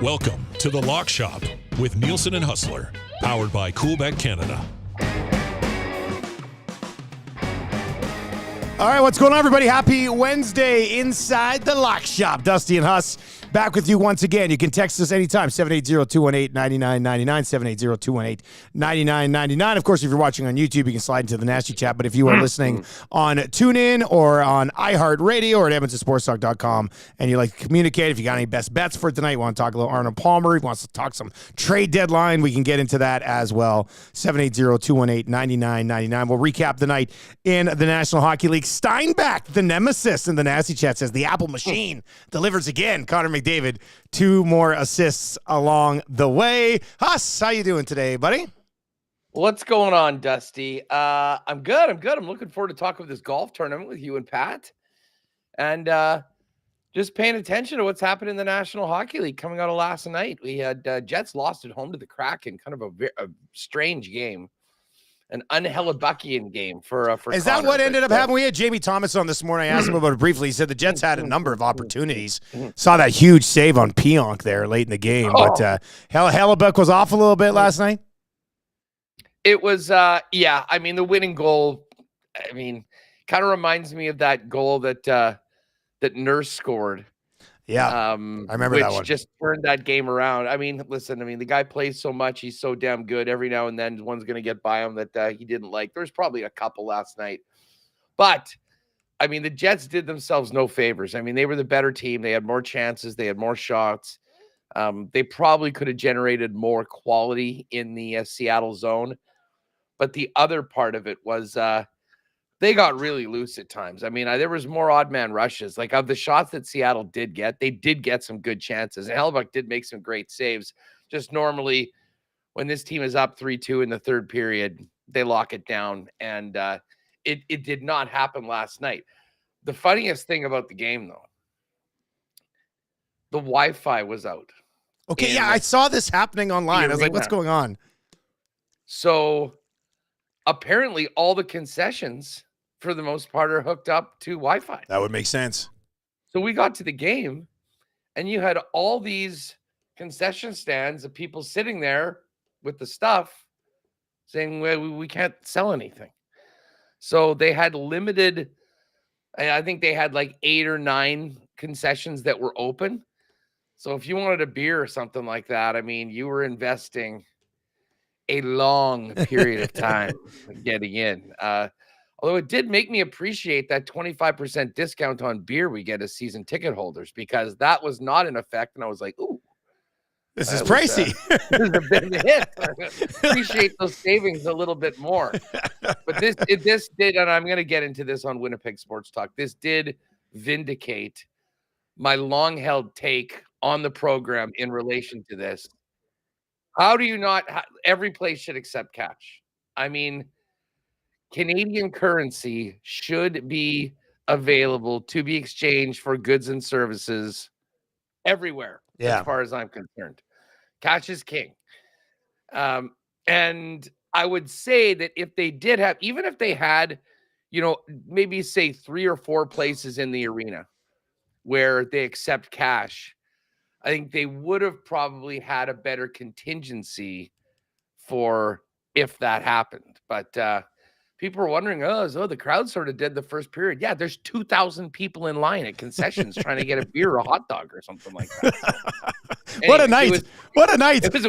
Welcome to The Lock Shop with Nielson and Hustler, powered by Coolbet Canada. All right, what's going on, everybody? Happy Wednesday inside The Lock Shop. Dusty and Huss back with you once again. You can text us anytime, 780-218-9999, 780-218-9999. Of course, if you're watching on YouTube, you can slide into the nasty chat. But if you are listening on TuneIn or on iHeartRadio or at EdmontonSportsTalk.com and you like to communicate, if you got any best bets for tonight, you want to talk a little Arnold Palmer, he wants to talk some trade deadline, we can get into that as well. 780-218-9999. We'll recap the night in the National Hockey League. Steinbach, the nemesis in the nasty chat, says the Apple machine delivers again. Connor McDavid, 2 more assists along the way. Huss, how you doing today, buddy? What's going on, Dusty? I'm good. I'm looking forward to talking with this golf tournament with you and Pat. And just paying attention to what's happened in the National Hockey League coming out of last night. We had Jets lost at home to the Kraken, kind of a strange game. An unhellebuckian game for Is Connor, that what ended up happening? We had Jamie Thomas on this morning. I asked him about it briefly. He said the Jets had a number of opportunities. Saw that huge save on Pionk there late in the game. But Hellebuck was off a little bit last night. It was, yeah. I mean, the winning goal, kind of reminds me of that goal that Nurse scored. Yeah, I remember that one. Which just turned that game around. Listen, the guy plays so much. He's so damn good. Every now and then one's going to get by him that he didn't like. There's probably a couple last night. But, the Jets did themselves no favors. They were the better team. They had more chances. They had more shots. They probably could have generated more quality in the Seattle zone. But the other part of it was they got really loose at times. There was more odd man rushes. Like, of the shots that Seattle did get, they did get some good chances. And Hellebuck did make some great saves. Just normally, when this team is up 3-2 in the third period, they lock it down. And it did not happen last night. The funniest thing about the game, though, the Wi-Fi was out. Okay, yeah, I saw this happening online. I was like, what's going on? So apparently all the concessions, for the most part, are hooked up to Wi-Fi. That would make sense. So we got to the game, and you had all these concession stands of people sitting there with the stuff saying, well, we can't sell anything. So they had limited, I think they had like 8 or 9 concessions that were open. So if you wanted a beer or something like that, you were investing a long period of time getting in. Although it did make me appreciate that 25% discount on beer we get as season ticket holders, because that was not in effect. And I was like, ooh, this is pricey. This is a bit of a hit. Appreciate those savings a little bit more. But this did, and I'm going to get into this on Winnipeg Sports Talk, this did vindicate my long-held take on the program in relation to this. How do you not? Every place should accept cash. Canadian currency should be available to be exchanged for goods and services everywhere, as far as I'm concerned. Cash is king. And I would say that if they did have, even if they had, maybe say 3 or 4 places in the arena where they accept cash, I think they would have probably had a better contingency for if that happened. But people are wondering, the crowd sort of did the first period. Yeah, there's 2,000 people in line at concessions trying to get a beer or a hot dog or something like that. So, what a night! What a night! It was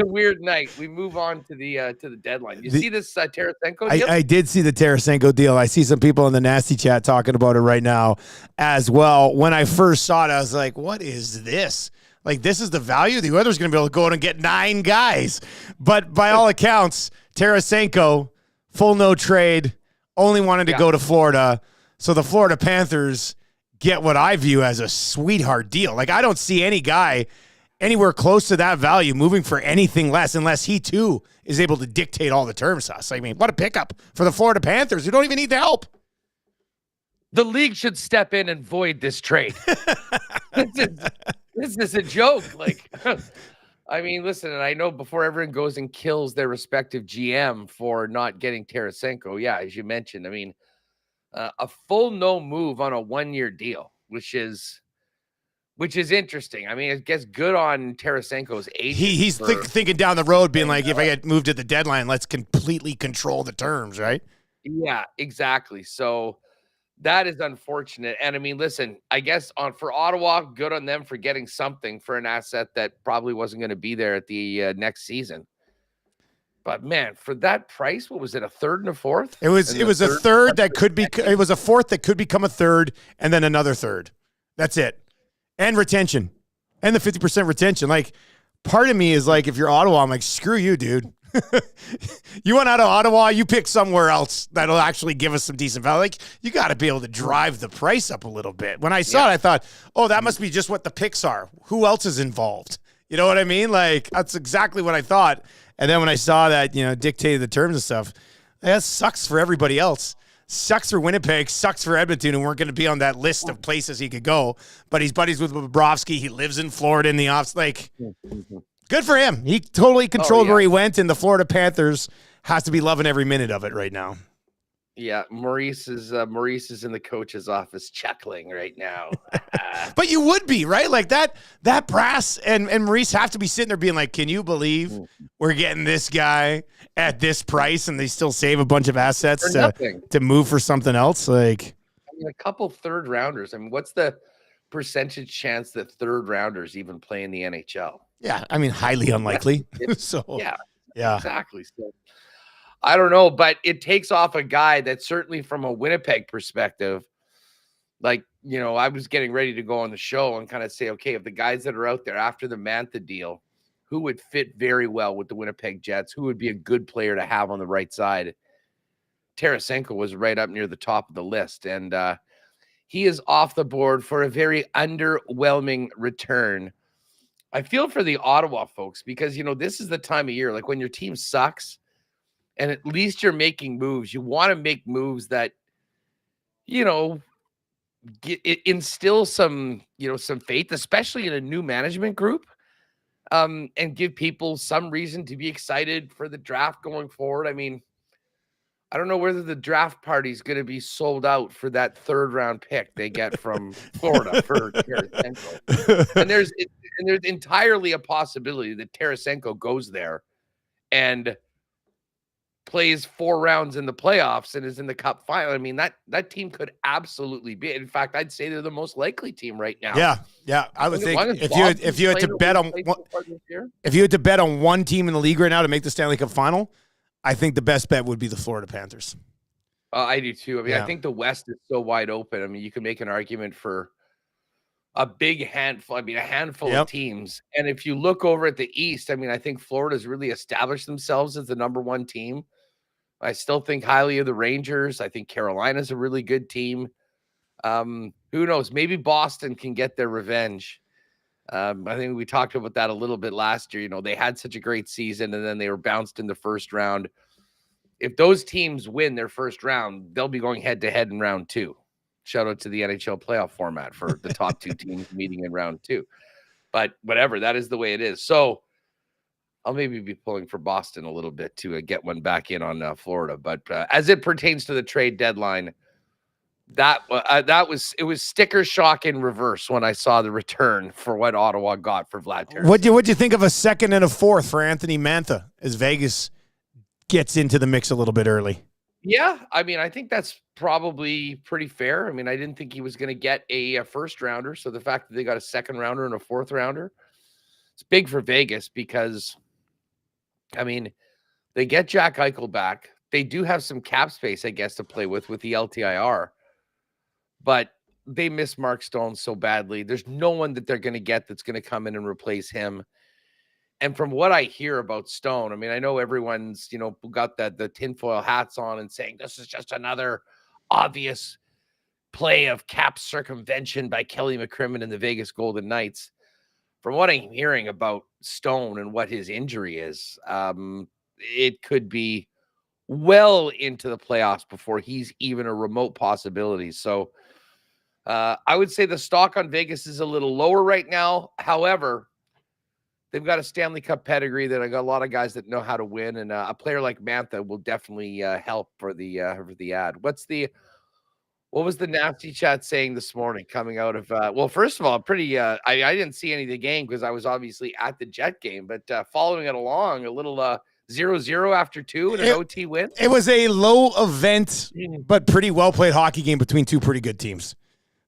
a weird night. We move on to the deadline. You see this Tarasenko deal? I did see the Tarasenko deal. I see some people in the nasty chat talking about it right now as well. When I first saw it, I was like, what is this? Like, this is the value? The Oilers going to be able to go out and get 9 guys. But by all accounts, Tarasenko, full no trade, only wanted to go to Florida. So the Florida Panthers get what I view as a sweetheart deal. Like, I don't see any guy anywhere close to that value moving for anything less unless he, too, is able to dictate all the terms to us. What a pickup for the Florida Panthers who don't even need the help. The league should step in and void this trade. This is a joke. Listen, and I know before everyone goes and kills their respective GM for not getting Tarasenko, as you mentioned, a full no move on a 1-year deal, which is which is interesting. I mean, it gets good on Tarasenko's agent. He's thinking down the road, being like, if I get moved at the deadline, let's completely control the terms, right? Yeah, exactly. So that is unfortunate. And I mean, listen, I guess for Ottawa, good on them for getting something for an asset that probably wasn't going to be there at the next season. But man, for that price, what was it? A third and a fourth? It was a third that could be. It was a fourth that could become a third, and then another third. That's it. And retention, and the 50% retention. Like, part of me is like, if you're Ottawa, I'm like, screw you, dude. You want out of Ottawa, you pick somewhere else that'll actually give us some decent value. Like, you got to be able to drive the price up a little bit. When I saw it, I thought, oh, that must be just what the picks are. Who else is involved? You know what I mean? Like, that's exactly what I thought. And then when I saw that, dictated the terms and stuff, that sucks for everybody else. Sucks for Winnipeg, sucks for Edmonton, who weren't going to be on that list of places he could go. But he's buddies with Bobrovsky. He lives in Florida in the offs. Like, good for him. He totally controlled where he went, and the Florida Panthers has to be loving every minute of it right now. Yeah, Maurice is in the coach's office chuckling right now. But you would be, right? Like that brass and Maurice have to be sitting there being like, can you believe we're getting this guy at this price and they still save a bunch of assets to move for something else? Like, I mean, a couple third rounders. I mean, what's the percentage chance that third rounders even play in the NHL? Yeah, I mean, highly unlikely. So yeah, yeah, exactly. So I don't know, but it takes off a guy that certainly from a Winnipeg perspective, like, I was getting ready to go on the show and kind of say, okay, if the guys that are out there after the Mantha deal, who would fit very well with the Winnipeg Jets, who would be a good player to have on the right side, Tarasenko was right up near the top of the list. And he is off the board for a very underwhelming return. I feel for the Ottawa folks because, this is the time of year, like when your team sucks, and at least you're making moves. You want to make moves that, instill some, some faith, especially in a new management group, and give people some reason to be excited for the draft going forward. I mean, I don't know whether the draft party is going to be sold out for that third round pick they get from Florida for Tarasenko. And there's entirely a possibility that Tarasenko goes there and plays 4 rounds in the playoffs and is in the cup final. I mean, that team could absolutely be. In fact, I'd say they're the most likely team right now. Yeah. I would think if you had to bet on one team in the league right now to make the Stanley Cup final, I think the best bet would be the Florida Panthers. I do too. I mean, I think the West is so wide open. I mean, you can make an argument for a big handful. I mean, a handful of teams. And if you look over at the East, I mean, I think Florida's really established themselves as the number one team. I still think highly of the Rangers. I think Carolina's a really good team. Who knows? Maybe Boston can get their revenge. I think we talked about that a little bit last year. They had such a great season and then they were bounced in the first round. If those teams win their first round, they'll be going head to head in round 2. Shout out to the NHL playoff format for the top 2 teams meeting in round 2. But whatever, that is the way it is. So I'll maybe be pulling for Boston a little bit to get one back in on Florida. But as it pertains to the trade deadline, it was sticker shock in reverse when I saw the return for what Ottawa got for Vlad Tarasenko. What'd you think of a second and a fourth for Anthony Mantha as Vegas gets into the mix a little bit early? Yeah, I mean, I think that's probably pretty fair. I mean, I didn't think he was going to get a first rounder. So the fact that they got a second rounder and a fourth rounder, it's big for Vegas because, I mean, they get Jack Eichel back. They do have some cap space, I guess, to play with the LTIR. But they miss Mark Stone so badly. There's no one that they're going to get that's going to come in and replace him. And from what I hear about Stone, I mean, I know everyone's, got the tinfoil hats on and saying this is just another obvious play of cap circumvention by Kelly McCrimmon and the Vegas Golden Knights. From what I'm hearing about Stone and what his injury is, it could be well into the playoffs before he's even a remote possibility. So I would say the stock on Vegas is a little lower right now. However, they've got a Stanley Cup pedigree that I got a lot of guys that know how to win, and a player like Mantha will definitely help for the ad. What's the What was the nasty chat saying this morning coming out of well, first of all, pretty I didn't see any of the game because I was obviously at the Jet game, but following it along, a little 0-0 after 2 and an OT win. It was a low event, but pretty well played hockey game between two pretty good teams.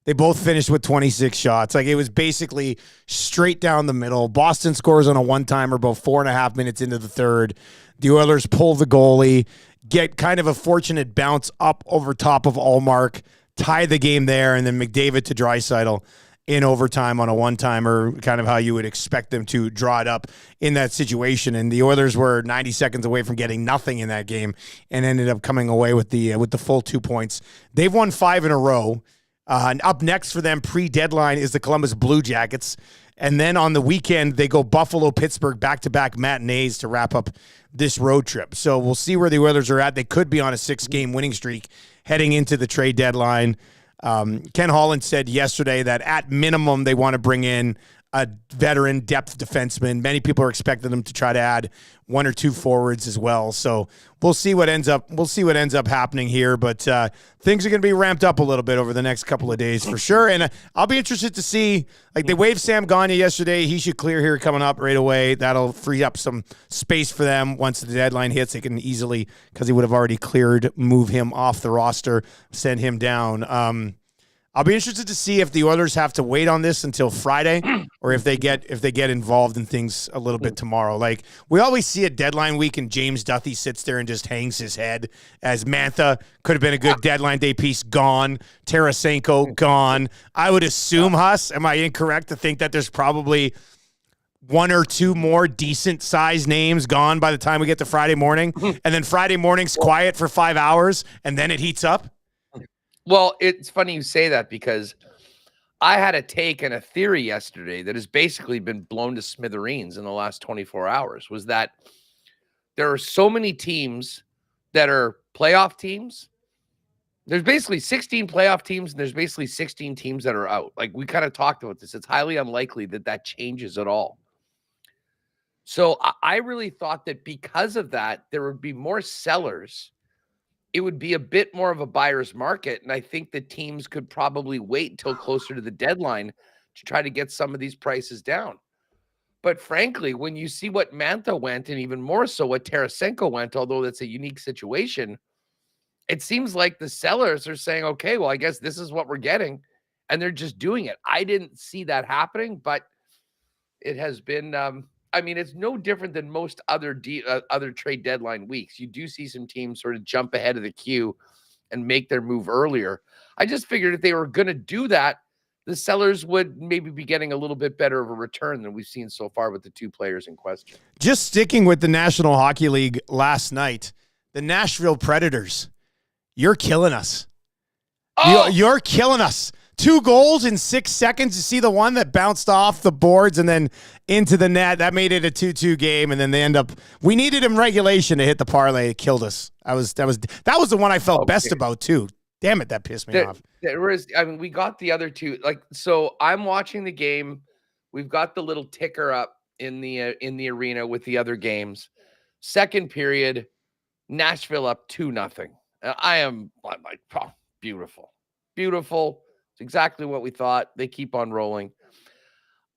They both finished with 26 shots. Like, it was basically straight down the middle. Boston scores on a one-timer about 4.5 minutes into the third. The Oilers pull the goalie, get kind of a fortunate bounce up over top of Allmark, tie the game there, and then McDavid to Draisaitl in overtime on a one-timer, kind of how you would expect them to draw it up in that situation. And the Oilers were 90 seconds away from getting nothing in that game and ended up coming away with the full 2 points. They've won 5 in a row. And up next for them pre-deadline is the Columbus Blue Jackets. And then on the weekend, they go Buffalo, Pittsburgh, back-to-back matinees to wrap up this road trip. So we'll see where the Oilers are at. They could be on a 6-game winning streak heading into the trade deadline. Ken Holland said yesterday that at minimum they want to bring in a veteran depth defenseman. Many people are expecting them to try to add 1 or 2 forwards as well. So we'll see what ends up happening here. But things are going to be ramped up a little bit over the next couple of days for sure. And I'll be interested to see, like, they waived Sam Gagner yesterday. He should clear here coming up right away. That'll free up some space for them once the deadline hits. They can easily, because he would have already cleared, move him off the roster, send him down. I'll be interested to see if the Oilers have to wait on this until Friday, or if they get involved in things a little bit tomorrow. Like, we always see a deadline week, and James Duthie sits there and just hangs his head as Mantha could have been a good deadline day piece, gone. Tarasenko, gone. I would assume, Huss, am I incorrect to think that there's probably 1 or 2 more decent sized names gone by the time we get to Friday morning, and then Friday morning's quiet for 5 hours, and then it heats up? Well, it's funny you say that because I had a take and a theory yesterday that has basically been blown to smithereens in the last 24 hours, was that there are so many teams that are playoff teams. There's basically 16 playoff teams, and there's basically 16 teams that are out. Like, we kind of talked about this. It's highly unlikely that that changes at all. So I really thought that because of that, there would be more sellers. It would be a bit more of a buyer's market. And I think the teams could probably wait until closer to the deadline to try to get some of these prices down. But frankly, when you see what Mantha went, and even more so what Tarasenko went, although that's a unique situation, it seems like the sellers are saying, okay, well, I guess this is what we're getting. And they're just doing it. I didn't see that happening, but it has been, it's no different than most other trade deadline weeks. You do see some teams sort of jump ahead of the queue and make their move earlier. I just figured if they were going to do that, the sellers would maybe be getting a little bit better of a return than we've seen so far with the 2 players in question. Just sticking with the National Hockey League last night, the Nashville Predators, you're killing us. Oh! You're killing us. 2 goals in 6 seconds. You see the one that bounced off the boards and then into the net. That made it a 2-2 game, and then they end up. We needed him regulation to hit the parlay. It killed us. That was the one I felt best about too. Damn it, that pissed me off. We got the other 2. Like, so I'm watching the game. We've got the little ticker up in the arena with the other games. Second period, Nashville up 2-0. I'm like, oh, beautiful. It's exactly what we thought. They keep on rolling.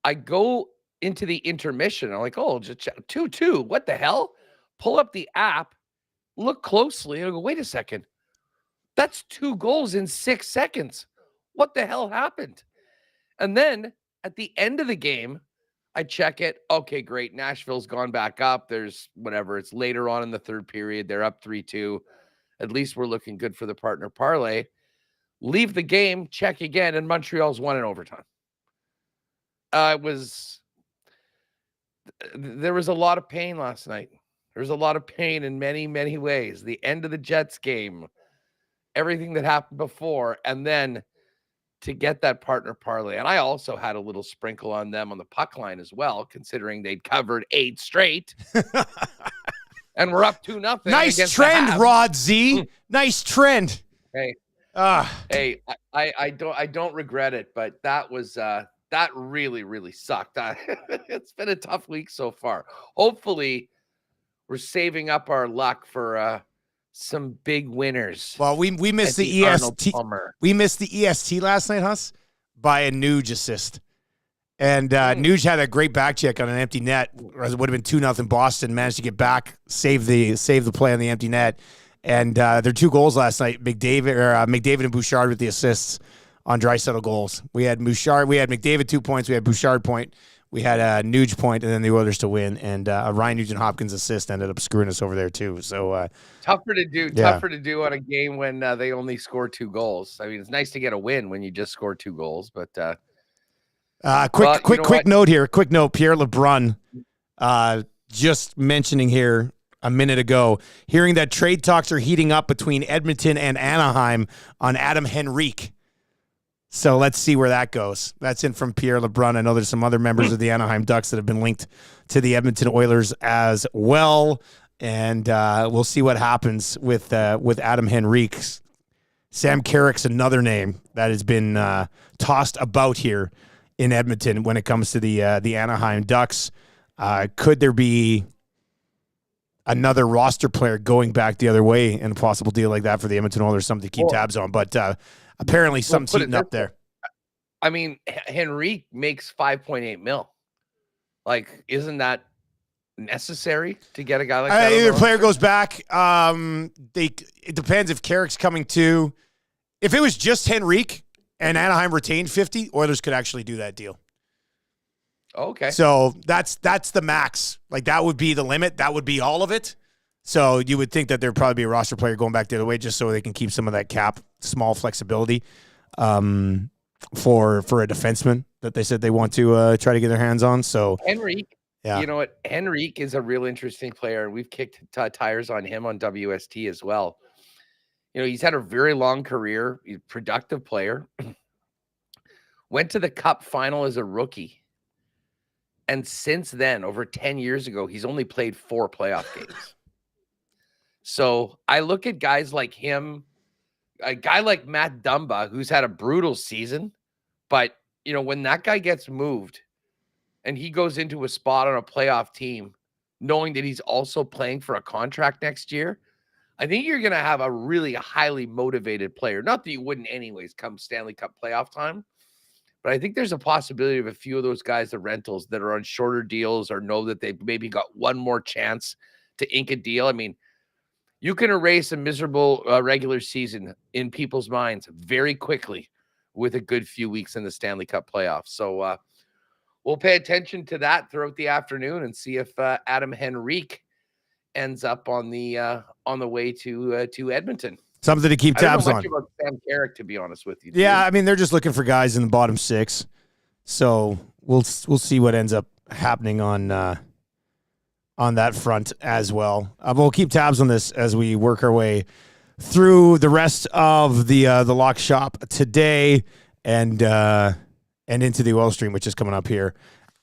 I go into the intermission. I'm like, oh, just 2-2. What the hell? Pull up the app, look closely, and I go, wait a second. That's 2 goals in 6 seconds. What the hell happened? And then at the end of the game, I check it. Okay, great. Nashville's gone back up. There's whatever. It's later on in the third period. They're up 3-2. At least we're looking good for the partner parlay. Leave the game, check again, and Montreal's won in overtime. There was a lot of pain last night. There was a lot of pain in many, many ways. The end of the Jets game, everything that happened before, and then to get that partner parlay. And I also had a little sprinkle on them on the puck line as well, considering they'd covered 8 straight. And we're up 2-0. Nice trend, Rod Z. Nice trend. Hey. Hey, I don't regret it, but that was that really, really sucked. It's been a tough week so far. Hopefully, we're saving up our luck for some big winners. Well, we missed at the Arnold EST. Palmer. We missed the EST last night, Huss, by a Nuge assist. And Nuge had a great back check on an empty net. It would have been 2-0 Boston. Managed to get back, save the play on the empty net. And their 2 goals last night, McDavid and Bouchard with the assists on Draisaitl goals. We had McDavid 2 points. We had Bouchard point. We had a Nuge point, and then the Oilers to win. And a Ryan Nugent-Hopkins assist ended up screwing us over there too. So tougher to do on a game when they only score 2 goals. I mean, it's nice to get a win when you just score 2 goals, but quick note here. Quick note. Pierre LeBrun, just mentioning here a minute ago, hearing that trade talks are heating up between Edmonton and Anaheim on Adam Henrique. So let's see where that goes. That's in from Pierre LeBrun. I know there's some other members of the Anaheim Ducks that have been linked to the Edmonton Oilers as well. And we'll see what happens with Adam Henrique. Sam Carrick's another name that has been tossed about here in Edmonton when it comes to the Anaheim Ducks. Could there be another roster player going back the other way in a possible deal like that for the Edmonton Oilers? Something to keep tabs on. But apparently something's heating up there. I memean, Henrique makes $5.8 million. Like, isn't that necessary to get a guy like that? Either player goes back. It depends if Carrick's coming too. If it was just Henrique and Anaheim retained 50, Oilers could actually do that deal. Okay. So that's the max. Like, that would be the limit. That would be all of it. So you would think that there'd probably be a roster player going back the other way just so they can keep some of that cap, small flexibility for a defenseman that they said they want to try to get their hands on. So Henrique, yeah. You know what? Henrique is a real interesting player. We've kicked tires on him on WST as well. You know, he's had a very long career. He's a productive player. Went to the Cup final as a rookie. And since then, over 10 years ago, he's only played 4 playoff games. So I look at guys like him, a guy like Matt Dumba, who's had a brutal season. But, you know, when that guy gets moved and he goes into a spot on a playoff team, knowing that he's also playing for a contract next year, I think you're going to have a really highly motivated player. Not that you wouldn't anyways come Stanley Cup playoff time. But I think there's a possibility of a few of those guys, the rentals that are on shorter deals or know that they've maybe got one more chance to ink a deal. I mean, you can erase a miserable regular season in people's minds very quickly with a good few weeks in the Stanley Cup playoffs. So we'll pay attention to that throughout the afternoon and see if Adam Henrique ends up on the way to Edmonton. Something to keep tabs on. I don't know much about Sam Carrick, to be honest with you. Yeah, I mean, they're just looking for guys in the bottom 6. So we'll see what ends up happening on that front as well. We'll keep tabs on this as we work our way through the rest of the lock shop today and into the oil stream, which is coming up here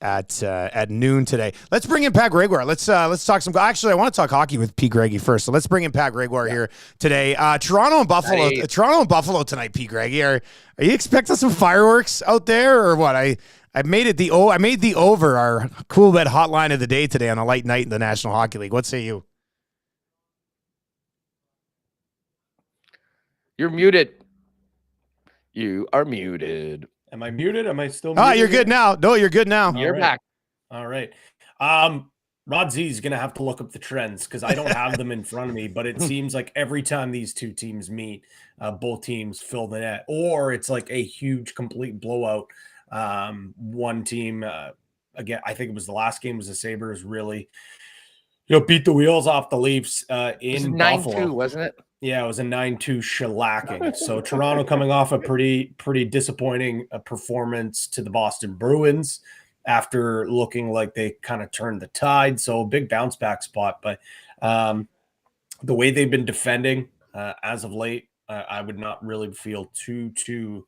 at noon today. Let's bring in Pat Gregoire. Let's talk some. Actually, I want to talk hockey with P. Greggy first. So let's bring in Pat Gregoire here today. Toronto and Buffalo. Hey. Toronto and Buffalo tonight. P. Greggy, are you expecting some fireworks out there or what? I made it I made the over our Coolbet hotline of the day today on a light night in the National Hockey League. What say you? You're muted. You are muted. Am I muted? Am I still muted? Oh, you're good now. No, you're good now. You're back. All right. Rod Z is going to have to look up the trends because I don't have them in front of me, but it seems like every time these two teams meet, both teams fill the net, or it's like a huge complete blowout. One team, again, I think it was the last game was the Sabres really, beat the wheels off the Leafs in Buffalo. 9-2, wasn't it? Yeah, it was a 9-2 shellacking. So Toronto coming off a pretty disappointing performance to the Boston Bruins after looking like they kind of turned the tide. So a big bounce back spot. But the way they've been defending as of late, I would not really feel too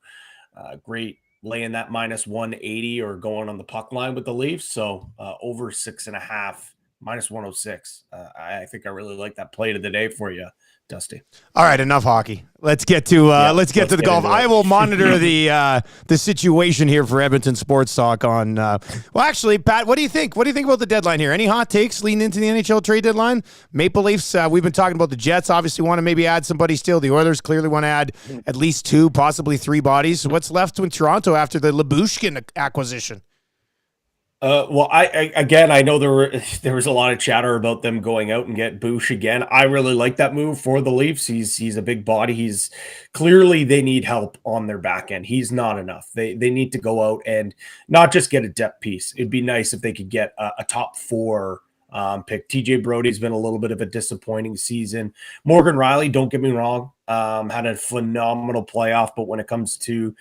great laying that -180 or going on the puck line with the Leafs. So over 6.5 minus 106. I think I really like that play of the day for you, Dusty. All right, enough hockey. Let's get to let's get to the golf. I will monitor the situation here for Edmonton Sports Talk on. Well, actually, Pat, what do you think? What do you think about the deadline here? Any hot takes leading into the NHL trade deadline? Maple Leafs. We've been talking about the Jets. Obviously, want to maybe add somebody still. The Oilers clearly want to add at least 2, possibly 3 bodies. What's left in Toronto after the Lyubushkin acquisition? Well, I know there was a lot of chatter about them going out and get Bush again. I really like that move for the Leafs. He's a big body. He's clearly they need help on their back end. He's not enough. They need to go out and not just get a depth piece. It'd be nice if they could get a top 4 pick. TJ Brody's been a little bit of a disappointing season. Morgan Riley, don't get me wrong, had a phenomenal playoff, but when it comes to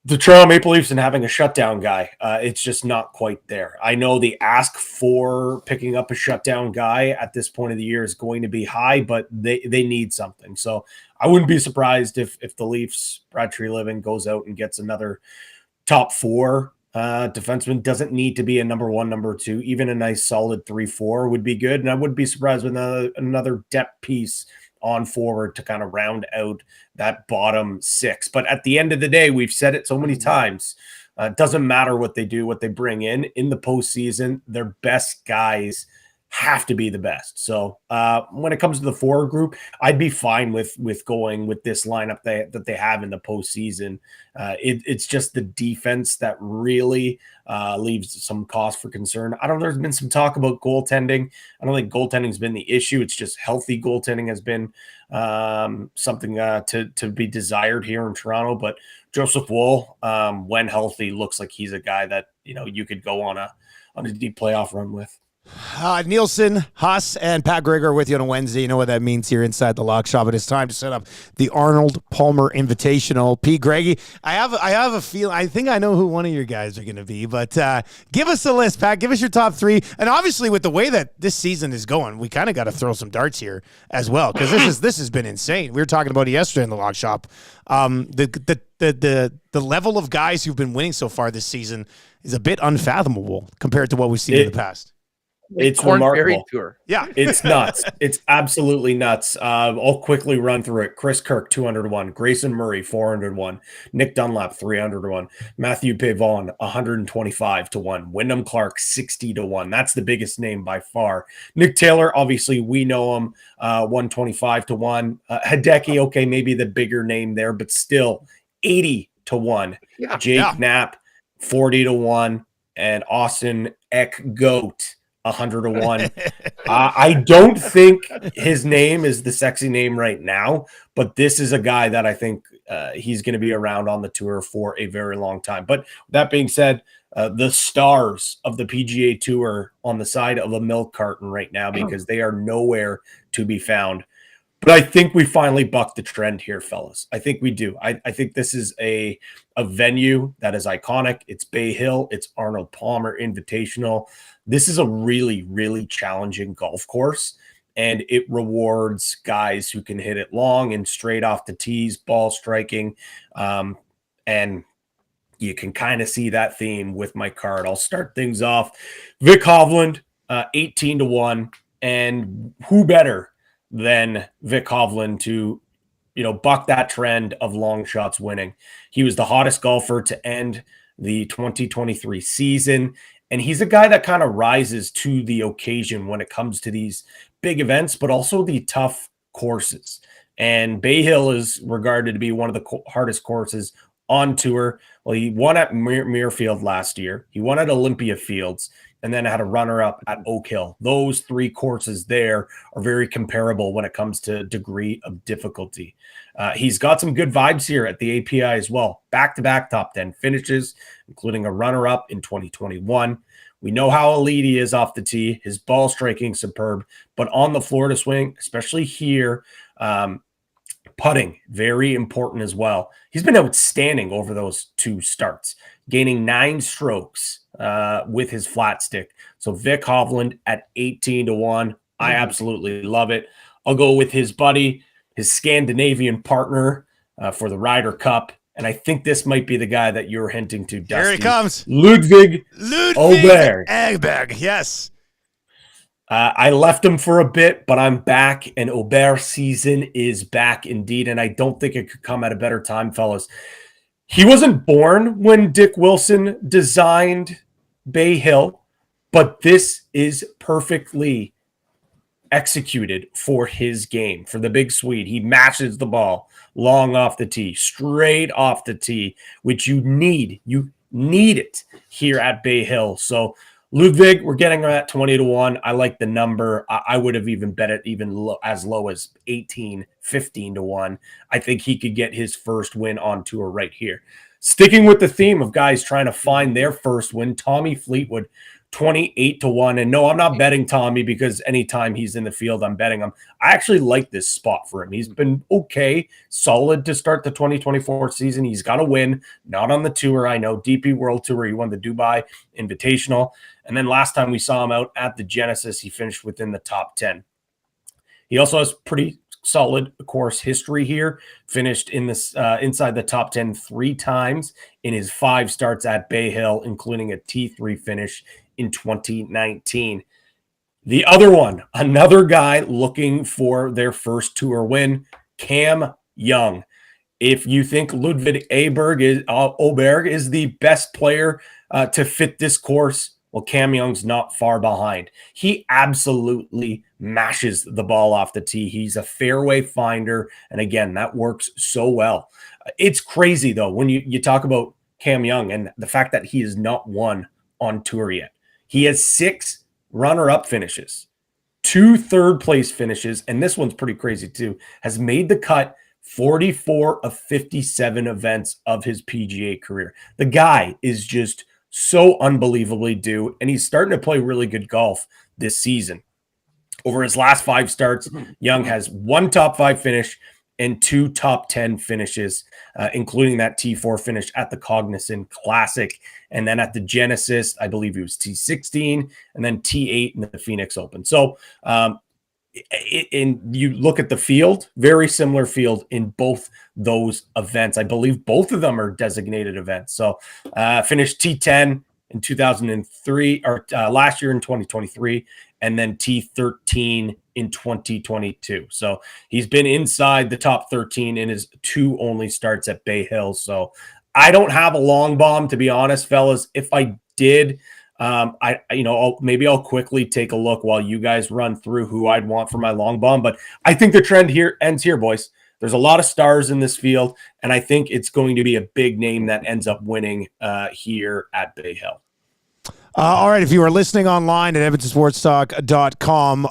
the Toronto Maple Leafs and having a shutdown guy, it's just not quite there. I know the ask for picking up a shutdown guy at this point of the year is going to be high, but they need something. So I wouldn't be surprised if the Leafs, Brad Treliving goes out and gets another top 4 defenseman. Doesn't need to be a number 1, number 2. Even a nice solid 3-4 would be good. And I wouldn't be surprised with another depth piece on forward to kind of round out that bottom 6. But at the end of the day, we've said it so many times, it doesn't matter what they do, what they bring in the postseason, their best guys have to be the best. So when it comes to the forward group, I'd be fine with going with this lineup that they have in the postseason. It's just the defense that really leaves some cause for concern. I don't know. There's been some talk about goaltending. I don't think goaltending's been the issue. It's just healthy goaltending has been something to be desired here in Toronto. But Joseph Woll, when healthy, looks like he's a guy that you could go on a deep playoff run with. Nielson, Huss, and Pat Gregoire with you on a Wednesday. You know what that means here inside the Lock Shop. It is time to set up the Arnold Palmer Invitational. P. Greggy, I have a feeling. I think I know who one of your guys are going to be, but give us a list, Pat. Give us your top 3. And obviously, with the way that this season is going, we kind of got to throw some darts here as well, because this has been insane. We were talking about it yesterday in the Lock Shop. The level of guys who've been winning so far this season is a bit unfathomable compared to what we've seen in the past. It's remarkable. Tour. Yeah. It's nuts. It's absolutely nuts. I'll quickly run through it. Chris Kirk, 201. Grayson Murray, 401. Nick Dunlap, 301. Matthew Pavon, 125-1. Wyndham Clark, 60-1. That's the biggest name by far. Nick Taylor, obviously, we know him, 125-1. Hideki, okay, maybe the bigger name there, but still 80-1. Yeah. Jake Knapp, 40-1. And Austin Eck-Goat, 101. I don't think his name is the sexy name right now, but this is a guy that I think he's going to be around on the tour for a very long time. But that being said, the stars of the PGA Tour on the side of a milk carton right now, because they are nowhere to be found. But I think we finally bucked the trend here, fellas. I think we do. I think this is a venue that is iconic. It's Bay Hill. It's Arnold Palmer Invitational. This is a really, really challenging golf course, and it rewards guys who can hit it long and straight off the tees, ball striking. And you can kind of see that theme with my card. I'll start things off. Vic Hovland, 18-1. And who better than Vic Hovland to, buck that trend of long shots winning. He was the hottest golfer to end the 2023 season. And he's a guy that kind of rises to the occasion when it comes to these big events, but also the tough courses. And Bay Hill is regarded to be one of the hardest courses on tour. Well, he won at Muirfield last year. He won at Olympia Fields, and then had a runner-up at Oak Hill. Those 3 courses there are very comparable when it comes to degree of difficulty. He's got some good vibes here at the API as well. Back-to-back top 10 finishes, including a runner-up in 2021. We know how elite he is off the tee. His ball striking superb, but on the Florida swing, especially here, putting, very important as well. He's been outstanding over those 2 starts, gaining 9 strokes with his flat stick. So Vic Hovland at 18-1. I absolutely love it. I'll go with his buddy, his Scandinavian partner for the Ryder Cup. And I think this might be the guy that you're hinting to, Dusty. Here he comes. Ludwig Åberg. Åberg, yes. I left him for a bit, but I'm back, and Aubert season is back indeed, and I don't think it could come at a better time, fellas. He wasn't born when Dick Wilson designed Bay Hill, but this is perfectly executed for his game, for the big Swede. He matches the ball long off the tee, straight off the tee, which you need. You need it here at Bay Hill. So Ludwig, we're getting at 20-1. I like the number. I would have even bet it even as low as 18, 15-1. I think he could get his first win on tour right here. Sticking with the theme of guys trying to find their first win, Tommy Fleetwood, 28-1. And no, I'm not betting Tommy because anytime he's in the field, I'm betting him. I actually like this spot for him. He's been okay, solid to start the 2024 season. He's got a win, not on the tour. I know DP World Tour. He won the Dubai Invitational. And then last time we saw him out at the Genesis, he finished within the top 10. He also has pretty solid course history here. Finished in this inside the top 10 3 times in his 5 starts at Bay Hill, including a T3 finish in 2019. The other one, another guy looking for their first tour win, Cam Young. If you think Ludwig Aberg is the best player to fit this course, well, Cam Young's not far behind. He absolutely mashes the ball off the tee. He's a fairway finder. And again, that works so well. It's crazy, though, when you talk about Cam Young and the fact that he has not won on tour yet. He has 6 runner-up finishes, 2 third-place finishes, and this one's pretty crazy, too, has made the cut 44 of 57 events of his PGA career. The guy is just so unbelievably due, and he's starting to play really good golf this season. Over his last 5 starts, Young has 1 top 5 finish and 2 top 10 finishes, including that T4 finish at the Cognizant Classic. And then at the Genesis, I believe he was T16 and then T8 in the Phoenix Open. So you look at the field, very similar field in both those events. I believe both of them are designated events. So finished T10 in 2003 or last year in 2023, and then T13 in 2022. So he's been inside the top 13 in his 2 only starts at Bay Hill. So I don't have a long bomb, to be honest, fellas. If I did, maybe I'll quickly take a look while you guys run through who I'd want for my long bomb. But I think the trend here ends here, boys. There's a lot of stars in this field, and I think it's going to be a big name that ends up winning here at Bay Hill. All right, if you are listening online at edmontonsportstalk.com,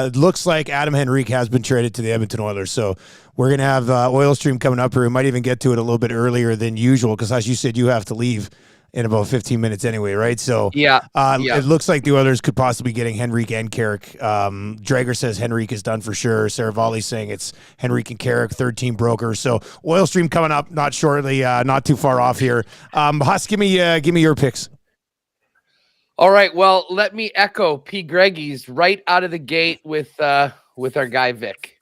it looks like Adam Henrique has been traded to the Edmonton Oilers. So we're going to have Oil Stream coming up here. We might even get to it a little bit earlier than usual because, as you said, you have to leave in about 15 minutes anyway, right? So it looks like the Oilers could possibly be getting Henrique and Carrick. Drager says Henrique is done for sure. Saravalli's saying it's Henrique and Carrick, 13 brokers. So Oil Stream coming up not shortly, not too far off here. Huss, give me your picks. All right. Well, let me echo P. Greggy's right out of the gate with our guy Vic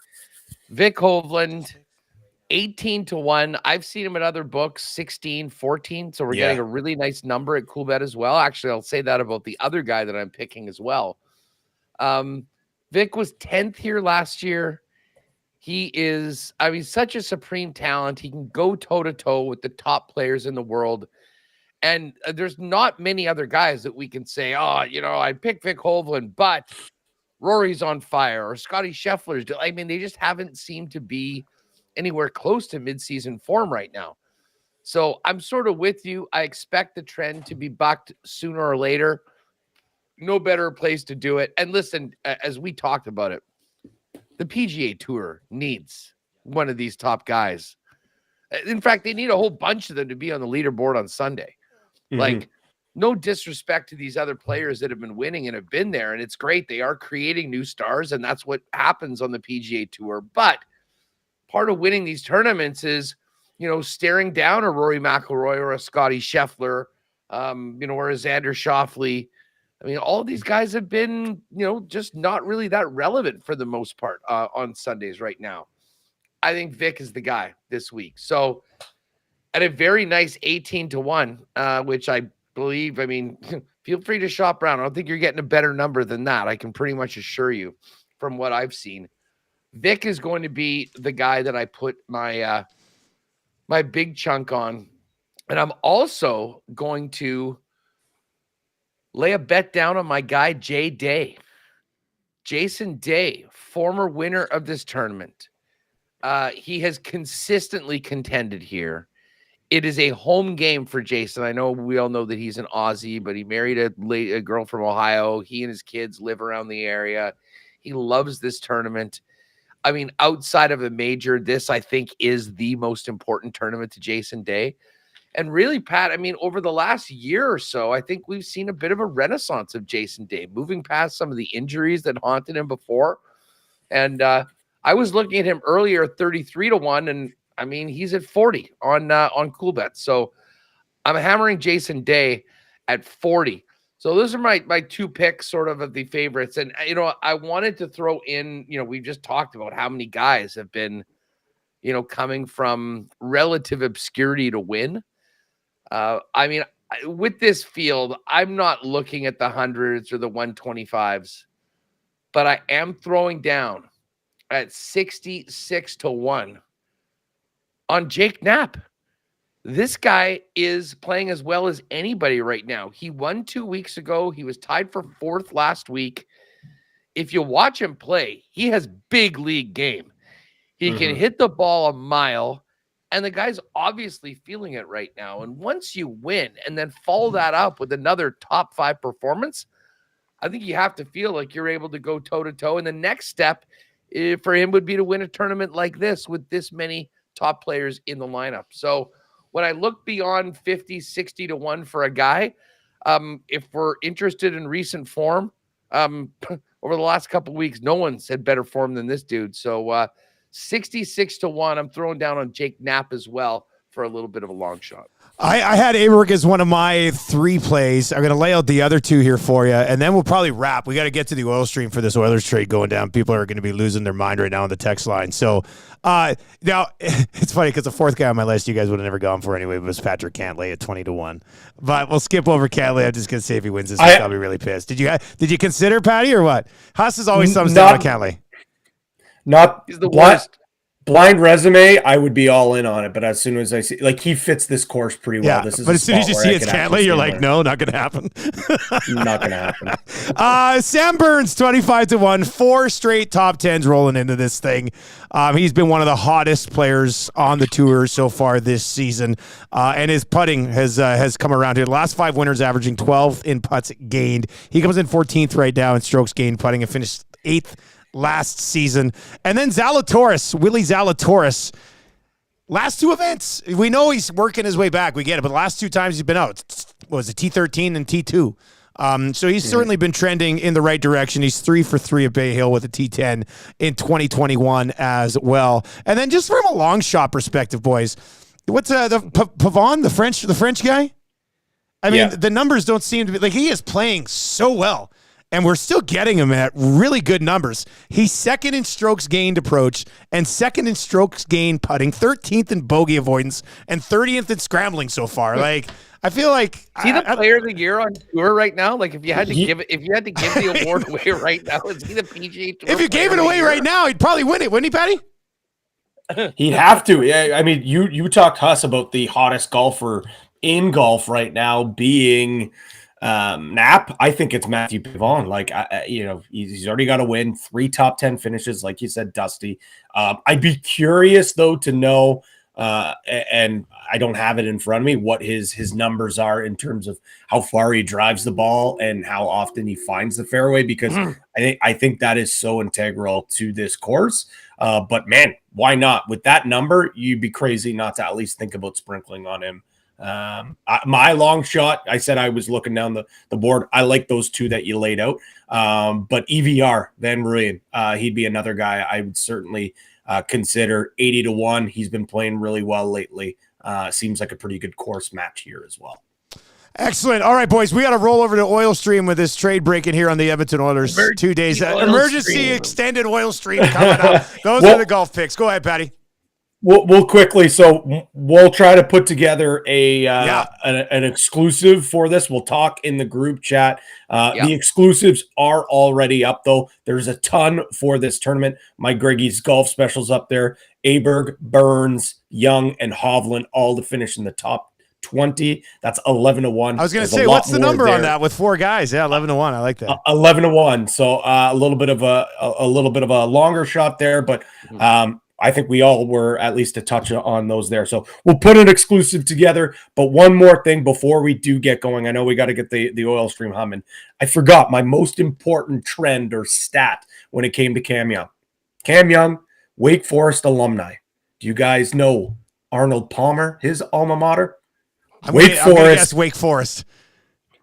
Hovland, 18-1. I've seen him at other books, 16, 14. So we're getting a really nice number at Coolbet as well. Actually, I'll say that about the other guy that I'm picking as well. Vic was 10th here last year. He is, such a supreme talent. He can go toe-to-toe with the top players in the world. And there's not many other guys that we can say, I picked Vic Hovland, but Rory's on fire, or Scotty Scheffler's. They just haven't seemed to be anywhere close to midseason form right now. So I'm sort of with you. I expect the trend to be bucked sooner or later. No better place to do it. And listen, as we talked about it, the PGA Tour needs one of these top guys. In fact, they need a whole bunch of them to be on the leaderboard on Sunday. Like, no disrespect to these other players that have been winning and have been there. And it's great. They are creating new stars, and that's what happens on the PGA Tour. But part of winning these tournaments is, staring down a Rory McIlroy or a Scotty Scheffler, or a Xander Schauffele. All of these guys have been, just not really that relevant for the most part on Sundays right now. I think Vic is the guy this week. So at a very nice 18-1, which I believe, feel free to shop around. I don't think you're getting a better number than that. I can pretty much assure you from what I've seen. Vic is going to be the guy that I put my my big chunk on. And I'm also going to lay a bet down on my guy, Jay Day. Jason Day, former winner of this tournament. He has consistently contended here. It is a home game for Jason. I know we all know that he's an Aussie, but he married a girl from Ohio. He and his kids live around the area. He loves this tournament. I mean, outside of a major, this, I think, is the most important tournament to Jason Day. And really, Pat, I mean, over the last year or so, I think we've seen a bit of a renaissance of Jason Day, moving past some of the injuries that haunted him before. And I was looking at him earlier, 33-1, and I mean, he's at 40 on Coolbet. So I'm hammering Jason Day at 40. So those are my two picks sort of the favorites. And, you know, I wanted to throw in, you know, we just talked about how many guys have been, you know, coming from relative obscurity to win. I mean, with this field, I'm not looking at the hundreds or the 125s, but I am throwing down at 66-1 on Jake Knapp. This guy is playing as well as anybody right now. He won 2 weeks ago. He was tied for 4th last week. If you watch him play, he has big league game. He can hit the ball a mile, and the guy's obviously feeling it right now. And once you win and then follow that up with another top 5 performance, I think you have to feel like you're able to go toe-to-toe. And the next step for him would be to win a tournament like this with this many top players in the lineup. So when I look beyond 50, 60-1 for a guy, if we're interested in recent form, over the last couple of weeks, no one's had better form than this dude. So 66-1, I'm throwing down on Jake Knapp as well for a little bit of a long shot. I had Aberg as one of my 3 plays. I'm going to lay out the other 2 here for you, and then we'll probably wrap. We got to get to the oil stream for this Oilers trade going down. People are going to be losing their mind right now on the text line. So now it's funny because the 4th guy on my list you guys would have never gone for anyway was Patrick Cantlay at 20-1. But we'll skip over Cantlay. I'm just going to say if he wins this, I'll be really pissed. Did you consider Patty or what? Huss is always thumbs down on Cantlay. He's the worst. Blind resume, I would be all in on it, but as soon as I see, like, he fits this course pretty well. Yeah, this is but as soon as you see it's Cantlay, you're like, no, not going to happen. Not going to happen. Sam Burns, 25-1, 4 straight top 10s rolling into this thing. He's been one of the hottest players on the tour so far this season, and his putting has come around here. The last 5 winners averaging 12 in putts gained. He comes in 14th right now in strokes gained putting and finished 8th last season. And then Willie Zalatoris, last 2 events. We know he's working his way back. We get it. But the last 2 times he's been out, what was it, T13 and T2. So he's certainly been trending in the right direction. He's 3 for 3 at Bay Hill with a T10 in 2021 as well. And then just from a long shot perspective, boys, what's Pavon, the French guy? I mean, the numbers don't seem to be, like, he is playing so well. And we're still getting him at really good numbers. He's 2nd in strokes gained approach and 2nd in strokes gained putting, 13th in bogey avoidance, and 30th in scrambling so far. Like, I feel like is he the player of the year on tour right now? Like, if you had to give the award away right now, is he the PGA Tour? If you gave it away right now, he'd probably win it, wouldn't he, Patty? He'd have to. Yeah, I mean, you talked to us about the hottest golfer in golf right now being Knapp. I think it's Matthew Pavon. Like, he's already got a win, 3 top 10 finishes, like you said, Dusty. I'd be curious though to know, and I don't have it in front of me, what his numbers are in terms of how far he drives the ball and how often he finds the fairway, because I think that is so integral to this course. But man, why not? With that number, you'd be crazy not to at least think about sprinkling on him. My long shot, I said I was looking down the board. I like those 2 that you laid out. But EVR, Van Rooyen, he'd be another guy I would certainly consider. 80-1. He's been playing really well lately. Seems like a pretty good course match here as well. Excellent. All right, boys, we got to roll over to oil stream with this trade breaking here on the Edmonton Oilers. 2 days. Emergency extended oil stream coming up. Those are the golf picks. Go ahead, Patty. We'll quickly. So we'll try to put together an exclusive for this. We'll talk in the group chat. The exclusives are already up, though. There's a ton for this tournament. My Greggy's golf specials up there. Aberg, Burns, Young, and Hovland all to finish in the top 20. That's 11-1. I was going to say, what's the number on that with 4 guys? Yeah, 11-1. I like that. 11-1. So a little bit of a longer shot there, but I think we all were at least a touch on those there. So we'll put an exclusive together. But one more thing before we do get going, I know we got to get the oil stream humming. I forgot my most important trend or stat when it came to Cam Young. Cam Young, Wake Forest alumni. Do you guys know Arnold Palmer, his alma mater? Wake Forest.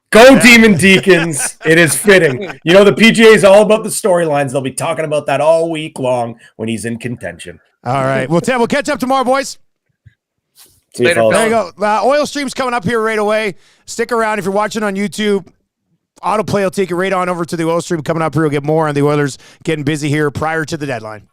Go Demon Deacons. It is fitting. You know, the PGA is all about the storylines. They'll be talking about that all week long when he's in contention. All right. Well, Tim, we'll catch up tomorrow, boys. See you, there you go. Oil stream's coming up here right away. Stick around. If you're watching on YouTube, autoplay will take you right on over to the oil stream coming up here. We'll get more on the Oilers getting busy here prior to the deadline.